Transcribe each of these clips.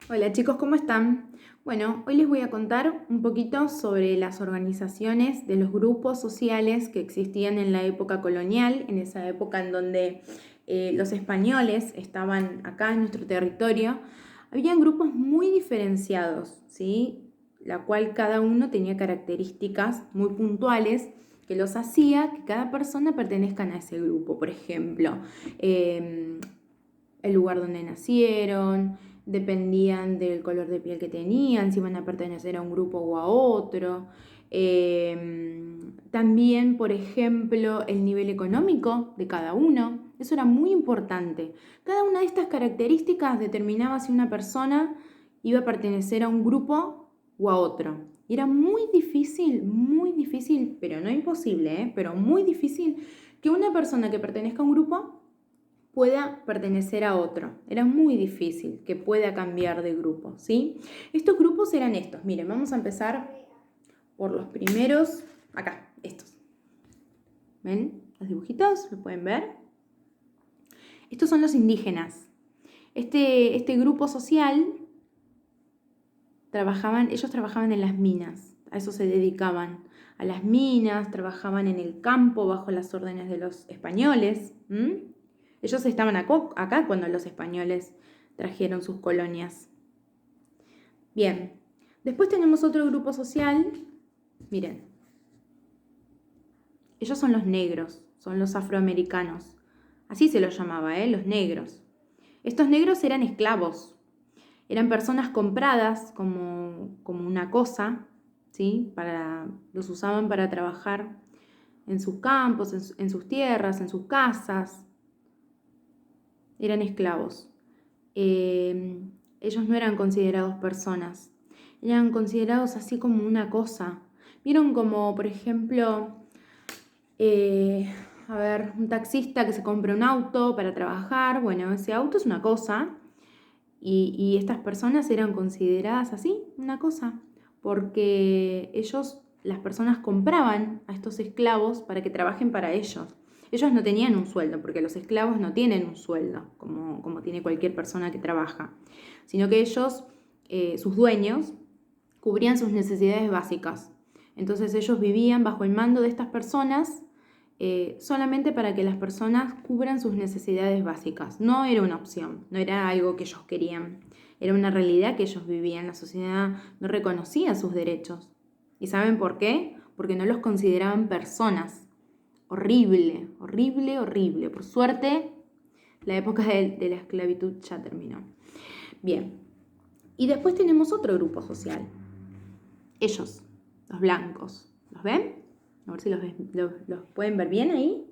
Hola chicos, ¿cómo están? Bueno, hoy les voy a contar un poquito sobre las organizaciones de los grupos sociales que existían en la época colonial, en esa época en donde los españoles estaban acá en nuestro territorio. Habían grupos muy diferenciados, ¿sí? La cual cada uno tenía características muy puntuales que los hacía que cada persona pertenezcan a ese grupo. Por ejemplo, el lugar donde nacieron, dependían del color de piel que tenían, si iban a pertenecer a un grupo o a otro. También, por ejemplo, el nivel económico de cada uno. Eso era muy importante. Cada una de estas características determinaba si una persona iba a pertenecer a un grupo o a otro. Y era muy difícil, pero no imposible, pero muy difícil que una persona que pertenezca a un grupo pueda pertenecer a otro. Era muy difícil que pueda cambiar de grupo, ¿sí? Estos grupos eran estos. Miren, vamos a empezar por los primeros, acá, estos. ¿Ven? Los dibujitos, ¿lo pueden ver? Estos son los indígenas. Este grupo social, ellos trabajaban en las minas, a eso se dedicaban. A las minas, trabajaban en el campo bajo las órdenes de los españoles. Ellos estaban acá cuando los españoles trajeron sus colonias. Bien, después tenemos otro grupo social. Miren, ellos son los negros, son los afroamericanos. Así se los llamaba, los negros. Estos negros eran esclavos, eran personas compradas como una cosa, ¿sí? Los usaban para trabajar en sus campos, en sus tierras, en sus casas. Eran esclavos. Ellos no eran considerados personas, eran considerados así como una cosa. Vieron como, por ejemplo, un taxista que se compra un auto para trabajar. Bueno, ese auto es una cosa y estas personas eran consideradas así, una cosa, porque las personas compraban a estos esclavos para que trabajen para ellos. Ellos no tenían un sueldo, porque los esclavos no tienen un sueldo, como tiene cualquier persona que trabaja, sino que ellos, sus dueños, cubrían sus necesidades básicas. Entonces ellos vivían bajo el mando de estas personas solamente para que las personas cubran sus necesidades básicas. No era una opción, no era algo que ellos querían, era una realidad que ellos vivían. La sociedad no reconocía sus derechos. ¿Y saben por qué? Porque no los consideraban personas. Horrible, horrible, horrible. Por suerte, la época de la esclavitud ya terminó. Bien, y después tenemos otro grupo social. Ellos, los blancos. ¿Los ven? A ver si los pueden ver bien ahí.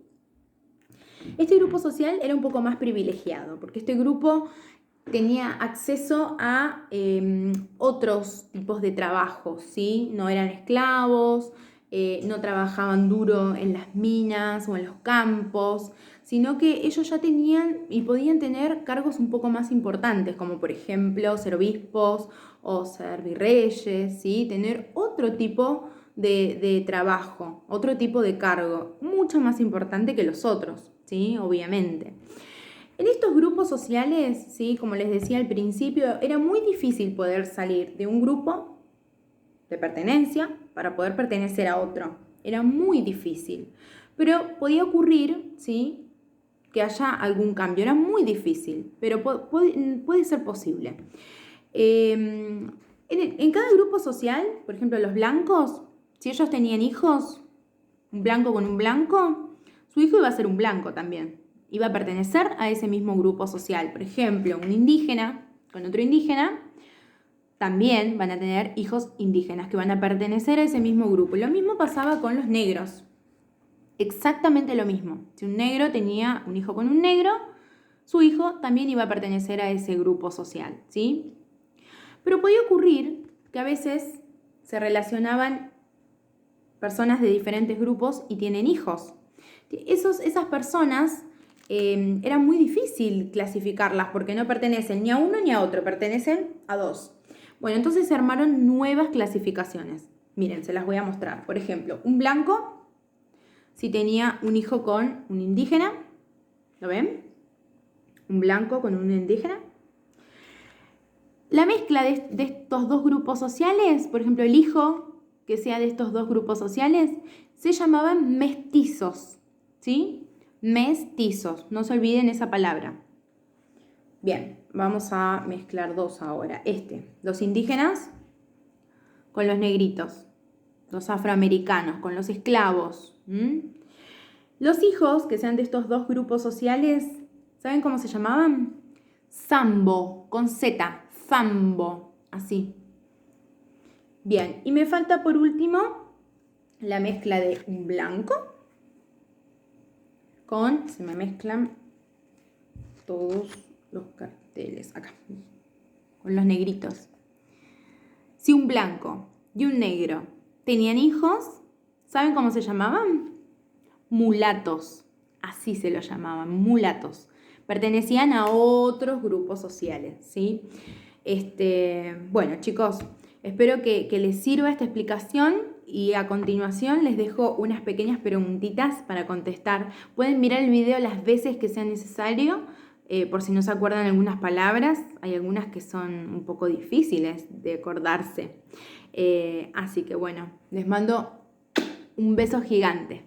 Este grupo social era un poco más privilegiado, porque este grupo tenía acceso a otros tipos de trabajos, ¿sí? No eran esclavos, no trabajaban duro en las minas o en los campos, sino que ellos ya tenían y podían tener cargos un poco más importantes, como por ejemplo ser obispos o ser virreyes, ¿sí? Tener otro tipo de trabajo, otro tipo de cargo, mucho más importante que los otros, ¿sí? Obviamente. En estos grupos sociales, ¿sí? Como les decía al principio, era muy difícil poder salir de un grupo de pertenencia para poder pertenecer a otro. Era muy difícil. Pero podía ocurrir, ¿sí? Que haya algún cambio. Era muy difícil, pero puede ser posible. En cada grupo social, por ejemplo, los blancos, si ellos tenían hijos, un blanco con un blanco, su hijo iba a ser un blanco también. Iba a pertenecer a ese mismo grupo social. Por ejemplo, un indígena con otro indígena, también van a tener hijos indígenas que van a pertenecer a ese mismo grupo. Lo mismo pasaba con los negros. Exactamente lo mismo. Si un negro tenía un hijo con un negro, su hijo también iba a pertenecer a ese grupo social, ¿sí? Pero podía ocurrir que a veces se relacionaban personas de diferentes grupos y tienen hijos. Esas personas era muy difícil clasificarlas porque no pertenecen ni a uno ni a otro, pertenecen a dos. Bueno, entonces se armaron nuevas clasificaciones. Miren, se las voy a mostrar. Por ejemplo, un blanco, si tenía un hijo con un indígena, ¿lo ven? Un blanco con un indígena. La mezcla de estos dos grupos sociales, por ejemplo, el hijo que sea de estos dos grupos sociales, se llamaban mestizos, ¿sí? Mestizos, no se olviden esa palabra. Bien, vamos a mezclar dos ahora. Los indígenas con los negritos, los afroamericanos, con los esclavos. Los hijos que sean de estos dos grupos sociales, ¿saben cómo se llamaban? Zambo, con Z, Zambo, así. Bien, y me falta por último la mezcla de un blanco se me mezclan todos los carteles acá, con los negritos. Si un blanco y un negro tenían hijos, ¿saben cómo se llamaban? Mulatos, así se los llamaban, mulatos. Pertenecían a otros grupos sociales, ¿sí? Bueno, chicos, espero que les sirva esta explicación y a continuación les dejo unas pequeñas preguntitas para contestar. Pueden mirar el video las veces que sea necesario, por si no se acuerdan algunas palabras. Hay algunas que son un poco difíciles de acordarse. Así que bueno, les mando un beso gigante.